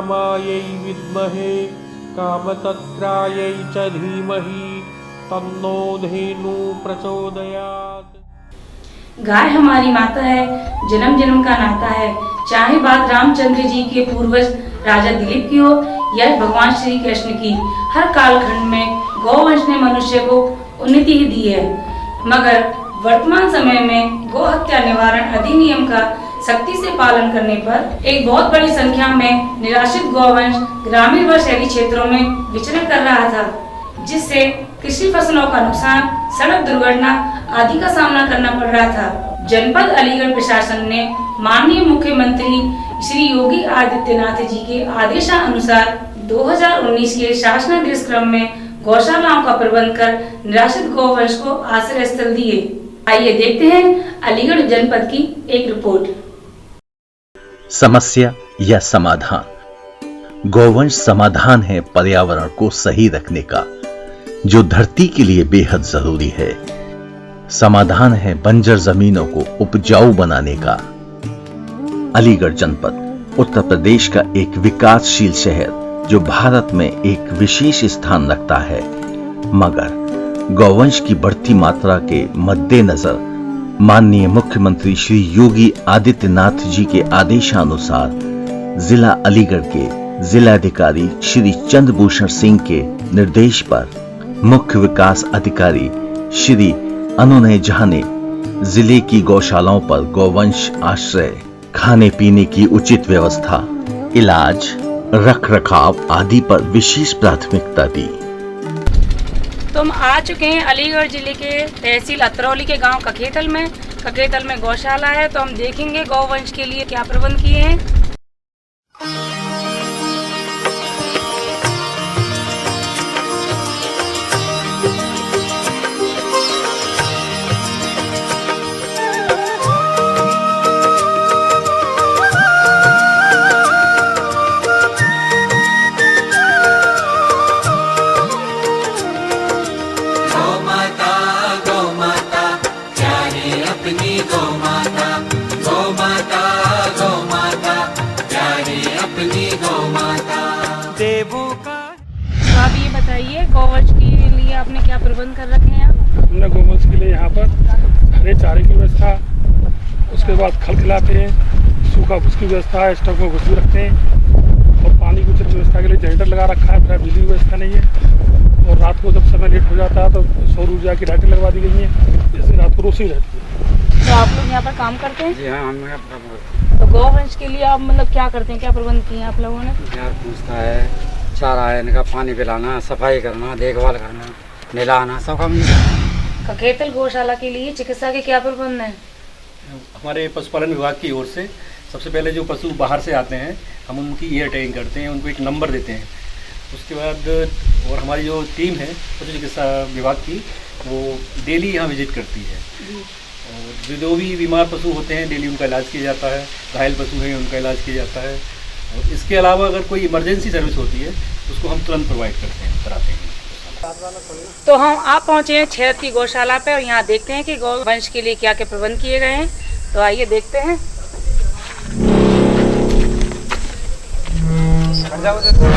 कामायै विद्महे कामतत्रायै च धीमहि तन्नो धेनु प्रचोदयात्। गाय हमारी माता है, जन्म जन्म का नाता है। चाहे बात रामचंद्र जी के पूर्वज राजा दिलीप की हो या भगवान श्री कृष्ण की, हर कालखंड में गौवंश ने मनुष्य को उन्नति ही दी है। मगर वर्तमान समय में गौ हत्या निवारण अधिनियम का सख्ती से पालन करने पर एक बहुत बड़ी संख्या में निराश्रित गौवंश ग्रामीण व शहरी क्षेत्रों में विचरण कर रहा था, जिससे कृषि फसलों का नुकसान, सड़क दुर्घटना आदि का सामना करना पड़ रहा था। जनपद अलीगढ़ प्रशासन ने माननीय मुख्यमंत्री श्री योगी आदित्यनाथ जी के आदेशानुसार 2019 के शासनादेश क्रम में गौशालाओं का प्रबंध कर निराश्रित गौवंश को आश्रय स्थल दिए। आइए देखते हैं अलीगढ़ जनपद की एक रिपोर्ट। समस्या या समाधान। गौवंश समाधान है पर्यावरण को सही रखने का, जो धरती के लिए बेहद जरूरी है। समाधान है बंजर जमीनों को उपजाऊ बनाने का। अलीगढ़ जनपद उत्तर प्रदेश का एक विकासशील शहर जो भारत में एक विशेष स्थान रखता है, मगर गौवंश की बढ़ती मात्रा के मद्देनजर माननीय मुख्यमंत्री श्री योगी आदित्यनाथ जी के आदेशानुसार जिला अलीगढ़ के जिलाधिकारी श्री चंद्रभूषण सिंह के निर्देश पर मुख्य विकास अधिकारी श्री अनुनय झा ने जिले की गौशालाओं पर गौवंश आश्रय, खाने पीने की उचित व्यवस्था, इलाज, रख रखाव आदि पर विशेष प्राथमिकता दी। तो हम आ चुके हैं अलीगढ़ जिले के तहसील अतरौली के गांव ककेतल में गौशाला है। तो हम देखेंगे गौवंश के लिए क्या प्रबंध किए हैं। आप ये बताइए गौवंश के लिए आपने क्या प्रबंध कर रखे हैं? हमने गौवंश के लिए यहाँ पर हरे चारे की व्यवस्था, उसके बाद खल खिलाते हैं, सूखा भूस की व्यवस्था है, स्टॉक में भूस भी रखते हैं और पानी की उचित व्यवस्था के लिए जनरेटर लगा रखा है। फिर बिजली की व्यवस्था नहीं है और रात को जब समय लेट हो जाता है तो सौर ऊर्जा की लाइटें लगवा दी गई हैं, जिससे रात को रोशनी रहती है। तो आप लोग यहाँ पर काम करते हैं? जी हाँ, हम यहाँ तो गौवंश के लिए आप मतलब क्या करते हैं, क्या प्रबंध किए हैं आप लोगों ने? यार पूछता है, चारा है, इनका पानी पिलाना, सफाई करना, देखभाल करना, नहलाना, सब काम। ककेतल गौशाला के लिए चिकित्सा के क्या प्रबंध हैं? हमारे पशुपालन विभाग की ओर से सबसे पहले जो पशु बाहर से आते हैं हम उनकी ईयर टैगिंग करते हैं, उनको एक नंबर देते हैं। उसके बाद और हमारी जो टीम है पशु चिकित्सा विभाग की, वो डेली यहाँ विजिट करती है और जो भी बीमार पशु होते हैं डेली उनका इलाज किया जाता है। घायल पशु हैं उनका इलाज किया जाता है और इसके अलावा अगर कोई इमरजेंसी सर्विस होती है उसको हम तुरंत प्रोवाइड करते हैं, कराते हैं। तो हम आप पहुँचे हैं छेरत की गौशाला पे और यहाँ देखते हैं कि गौवंश के लिए क्या क्या प्रबंध किए गए हैं। तो आइए देखते हैं।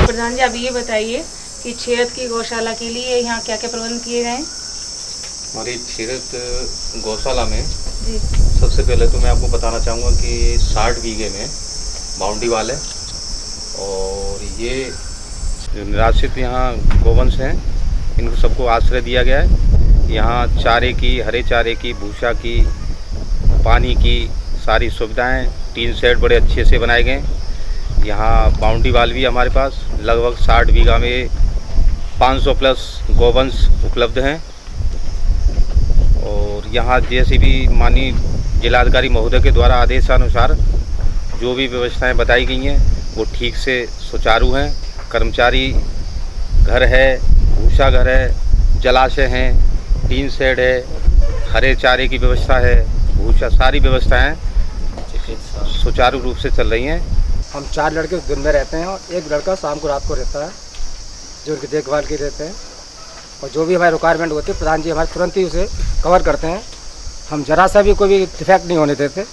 प्रधान जी, अब ये बताइए कि छेरत की गौशाला के लिए यहाँ क्या क्या प्रबंध किए गए हैं? हमारी छेरत गौशाला में सबसे पहले तो मैं आपको बताना चाहूँगा कि 60 बीघे में बाउंड्री वाल है और ये जो निराश्रित यहाँ गौवंश हैं इनको सबको आश्रय दिया गया है। यहाँ चारे की, हरे चारे की, भूसा की, पानी की सारी सुविधाएं, टीन शेड बड़े अच्छे से बनाए गए। यहाँ बाउंड्री वाल भी हमारे पास लगभग 60 बीघा में 500 प्लस गौवंश उपलब्ध हैं और यहाँ जैसे भी माननीय जिलाधिकारी महोदय के द्वारा आदेशानुसार जो भी व्यवस्थाएं बताई गई हैं वो ठीक से सुचारू हैं। कर्मचारी घर है, भूसा घर है, जलाशय हैं, टीन शेड है, हरे चारे की व्यवस्था है, भूसा, सारी व्यवस्थाएं सुचारू रूप से चल रही हैं। हम 4 लड़के दिन में रहते हैं और 1 लड़का शाम को, रात को रहता है जो उनकी देखभाल के रहते हैं और जो भी हमारी रिक्वायरमेंट होती है प्रधान जी हमारे तुरंत ही उसे कवर करते हैं। हम जरा सा भी कोई भी डिफेक्ट नहीं होने देते।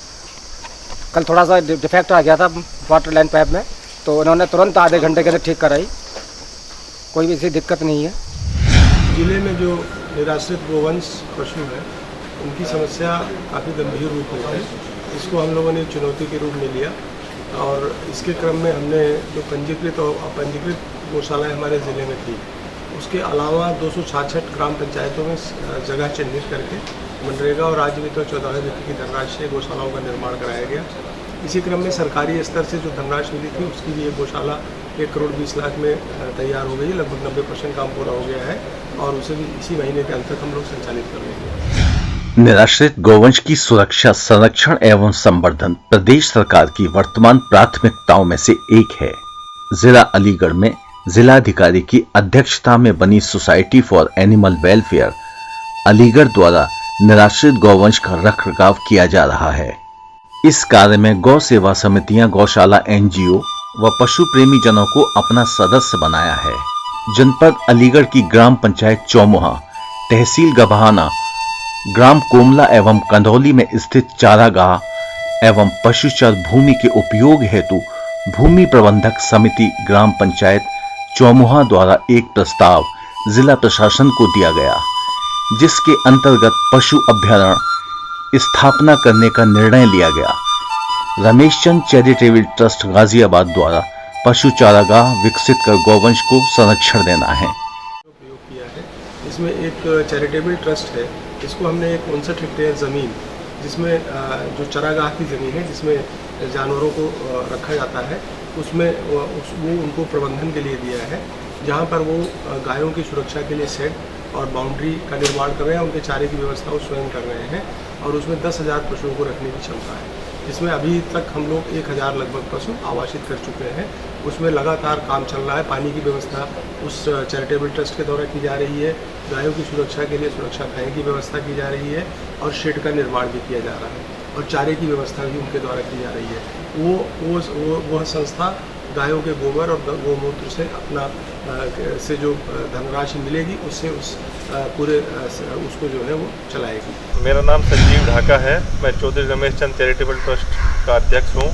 कल थोड़ा सा डिफेक्ट आ गया था वाटर लाइन पाइप में, तो उन्होंने तुरंत आधे घंटे के अंदर ठीक कराई, कोई भी ऐसी दिक्कत नहीं है। जिले में जो निराश्रित गोवंश पशु हैं उनकी समस्या काफ़ी गंभीर रूप में है। इसको हम लोगों ने चुनौती के रूप में लिया और इसके क्रम में हमने जो पंजीकृत और अपंजीकृत गौशालाएँ हमारे ज़िले में थी, उसके अलावा 266 ग्राम पंचायतों में जगह चिन्हित करके मनरेगा और राज्य वित्त और 14वें वित्त की धनराशि से गौशालाओं का निर्माण कराया गया। इसी क्रम में सरकारी स्तर से जो धनराशि मिली थी उसकी भी एक गौशाला 1 करोड़ 20 लाख में तैयार हो गई, लगभग 90% काम पूरा हो गया है और उसे भी इसी महीने के अंत तक हम लोग संचालित कर लेंगे। निराश्रित गोवंश की सुरक्षा, संरक्षण एवं संवर्धन प्रदेश सरकार की वर्तमान प्राथमिकताओं में से एक है। जिला अलीगढ़ में जिलाधिकारी की अध्यक्षता में बनी society for animal welfare Aligarh द्वारा निराश्रित गौवंश का रखरखाव किया जा रहा है। इस कार्य में गौ सेवा समितियां, गौशाला एनजीओ व पशु प्रेमी जनों को अपना सदस्य बनाया है। जनपद अलीगढ़ की ग्राम पंचायत चौमुहा, तहसील गभाना, ग्राम कोमला एवं कंदौली में स्थित चारागाह एवं पशुचर भूमि के उपयोग हेतु भूमि प्रबंधक समिति ग्राम पंचायत चौमुहा द्वारा एक प्रस्ताव जिला प्रशासन को दिया गया, जिसके अंतर्गत पशु अभ्यारण्य स्थापना करने का निर्णय लिया गया। रमेश चंद चैरिटेबल ट्रस्ट गाजियाबाद द्वारा पशु चारागाह विकसित कर गौवंश को संरक्षण देना है। उपयोग किया है, इसमें एक चैरिटेबल ट्रस्ट है, इसको हमने एक 59 हेक्टेयर ज़मीन, जिसमें जो चरागाह की ज़मीन है जिसमें जानवरों को रखा जाता है, उसमें वो उनको प्रबंधन के लिए दिया है, जहाँ पर वो गायों की सुरक्षा के लिए शेड और बाउंड्री का निर्माण कर रहे हैं, उनके चारे की व्यवस्था वो स्वयं कर रहे हैं और उसमें 10,000 पशुओं को रखने की क्षमता है, जिसमें अभी तक हम लोग 1,000 लगभग पशु आवासित कर चुके हैं। उसमें लगातार काम चल रहा है। पानी की व्यवस्था उस चैरिटेबल ट्रस्ट के द्वारा की जा रही है, गायों की सुरक्षा के लिए सुरक्षा खाने की व्यवस्था की जा रही है और शेड का निर्माण भी किया जा रहा है और चारे की व्यवस्था भी उनके द्वारा की जा रही है। वह संस्था गायों के गोबर और गोमूत्र से अपना से जो धनराशि मिलेगी उससे उस पूरे उसको जो है वो चलाएगी। मेरा नाम संजीव ढाका है, मैं चौधरी रमेश चंद चैरिटेबल ट्रस्ट का अध्यक्ष हूँ।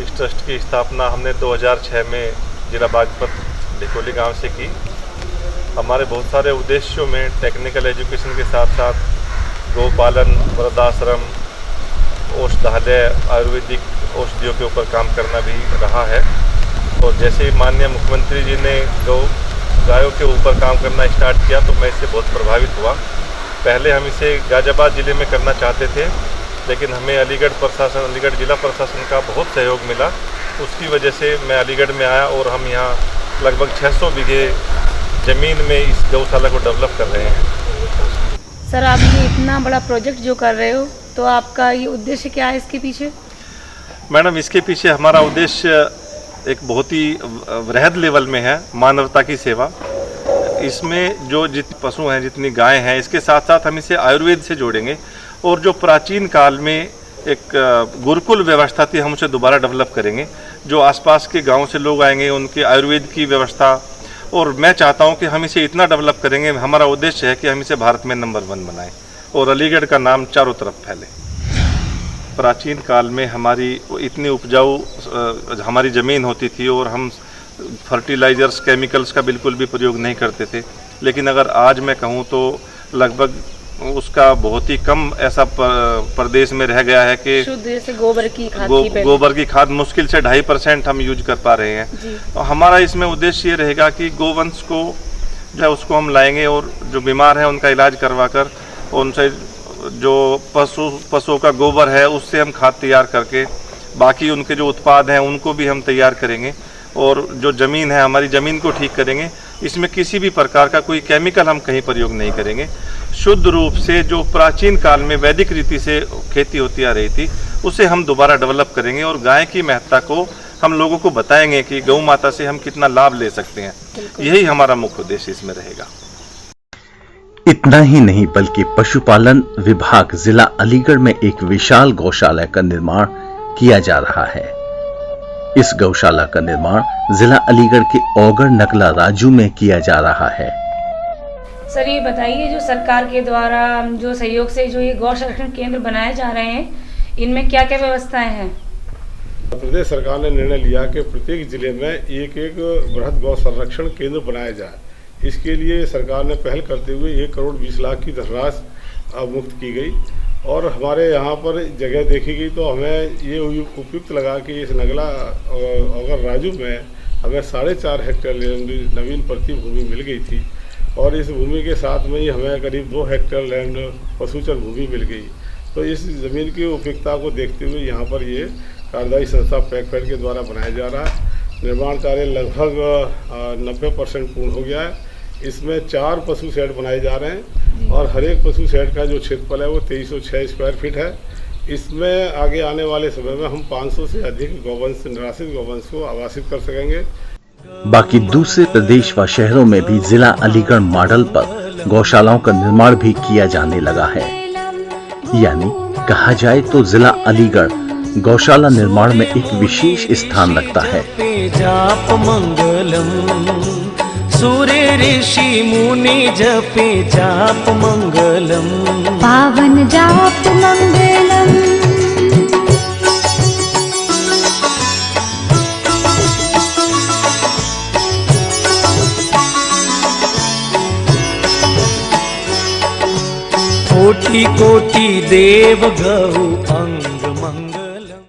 इस ट्रस्ट की स्थापना हमने 2006 में जिला बागपत ढिकोली गांव से की। हमारे बहुत सारे उद्देश्यों में टेक्निकल एजुकेशन के साथ साथ गौपालन, वृद्धाश्रम, औषधालय, आयुर्वेदिक औषधियों के ऊपर काम करना भी रहा है। और जैसे माननीय मुख्यमंत्री जी ने गायों के ऊपर काम करना स्टार्ट किया तो मैं इससे बहुत प्रभावित हुआ। पहले हम इसे गाजियाबाद ज़िले में करना चाहते थे, लेकिन हमें अलीगढ़ प्रशासन, अलीगढ़ ज़िला प्रशासन का बहुत सहयोग मिला। उसकी वजह से मैं अलीगढ़ में आया और हम यहाँ लगभग 600 बीघे ज़मीन में इस गौशाला को डेवलप कर रहे हैं। सर, आप ये इतना बड़ा प्रोजेक्ट जो कर रहे हो, तो आपका ये उद्देश्य क्या है इसके पीछे? मैडम, इसके पीछे हमारा उद्देश्य एक बहुत ही वृहद लेवल में है, मानवता की सेवा। इसमें जो जितने पशु हैं, जितनी गायें हैं, इसके साथ साथ हम इसे आयुर्वेद से जोड़ेंगे और जो प्राचीन काल में एक गुरुकुल व्यवस्था थी, हम उसे दोबारा डेवलप करेंगे। जो आसपास के गांव से लोग आएंगे उनके आयुर्वेद की व्यवस्था, और मैं चाहता हूं कि हम इसे इतना डेवलप करेंगे, हमारा उद्देश्य है कि हम इसे भारत में नंबर 1 बनाएं और अलीगढ़ का नाम चारों तरफ फैले। प्राचीन काल में हमारी इतनी उपजाऊ हमारी ज़मीन होती थी और हम फर्टिलाइज़र्स, केमिकल्स का बिल्कुल भी प्रयोग नहीं करते थे, लेकिन अगर आज मैं कहूँ तो लगभग उसका बहुत ही कम ऐसा प्रदेश में रह गया है कि शुद्ध जैसे गोबर की खाद गोबर की खाद मुश्किल से 2.5% हम यूज कर पा रहे हैं। तो हमारा इसमें उद्देश्य ये रहेगा कि गोवंश को जो है उसको हम लाएंगे और जो बीमार हैं उनका इलाज करवा कर उनसे जो पशुओं का गोबर है उससे हम खाद तैयार करके बाकी उनके जो उत्पाद हैं उनको भी हम तैयार करेंगे और जो ज़मीन है हमारी ज़मीन को ठीक करेंगे। इसमें किसी भी प्रकार का कोई केमिकल हम कहीं प्रयोग नहीं करेंगे। शुद्ध रूप से जो प्राचीन काल में वैदिक रीति से खेती होती आ रही थी उसे हम दोबारा डेवलप करेंगे और गाय की महत्ता को हम लोगों को बताएंगे कि गौ माता से हम कितना लाभ ले सकते हैं। यही हमारा मुख्य उद्देश्य इसमें रहेगा। इतना ही नहीं बल्कि पशुपालन विभाग जिला अलीगढ़ में एक विशाल गौशाला का निर्माण किया जा रहा है। इस गौशाला का निर्माण जिला अलीगढ़ के औगढ़ नकला राजू में किया जा रहा है। सर, ये बताइए, जो सरकार के द्वारा जो सहयोग से जो ये गौ संरक्षण केंद्र बनाए जा रहे हैं, इनमें क्या क्या व्यवस्थाएं हैं? प्रदेश सरकार ने निर्णय लिया कि प्रत्येक जिले में एक एक बृहद गौ संरक्षण केंद्र बनाया जाए। इसके लिए सरकार ने पहल करते हुए 1 करोड़ 20 लाख की धनराशि मुक्त की गई और हमारे यहाँ पर जगह देखी गई तो हमें ये उपयुक्त लगा कि इस नगला अगर राजू में हमें 4.5 हेक्टेयर नवीन प्रति भूमि मिल गई थी और इस भूमि के साथ में ही हमें करीब 2 हेक्टेयर लैंड पशुचर भूमि मिल गई। तो इस ज़मीन की उपयुक्तता को देखते हुए यहाँ पर ये कार्यदायी संस्था पैकफेड के द्वारा बनाया जा रहा है। निर्माण कार्य लगभग 90% पूर्ण हो गया है। इसमें 4 पशु शेड बनाए जा रहे हैं और हर एक पशु शेड का जो क्षेत्रफल है वो 2306 स्क्वायर फीट है। इसमें आगे आने वाले समय में हम 500 से अधिक गौवंश निराश्रित गौवंश को आवासित कर सकेंगे। बाकी दूसरे प्रदेश व शहरों में भी जिला अलीगढ़ मॉडल पर गौशालाओं का निर्माण भी किया जाने लगा है। यानी कहा जाए तो जिला अलीगढ़ गौशाला निर्माण में एक विशेष स्थान रखता है। जाप मंगलम सूर्य ऋषि मुनि जपे जाप मंगलम पावन जाप मंगलम। कोटि कोटि देव गौ अंग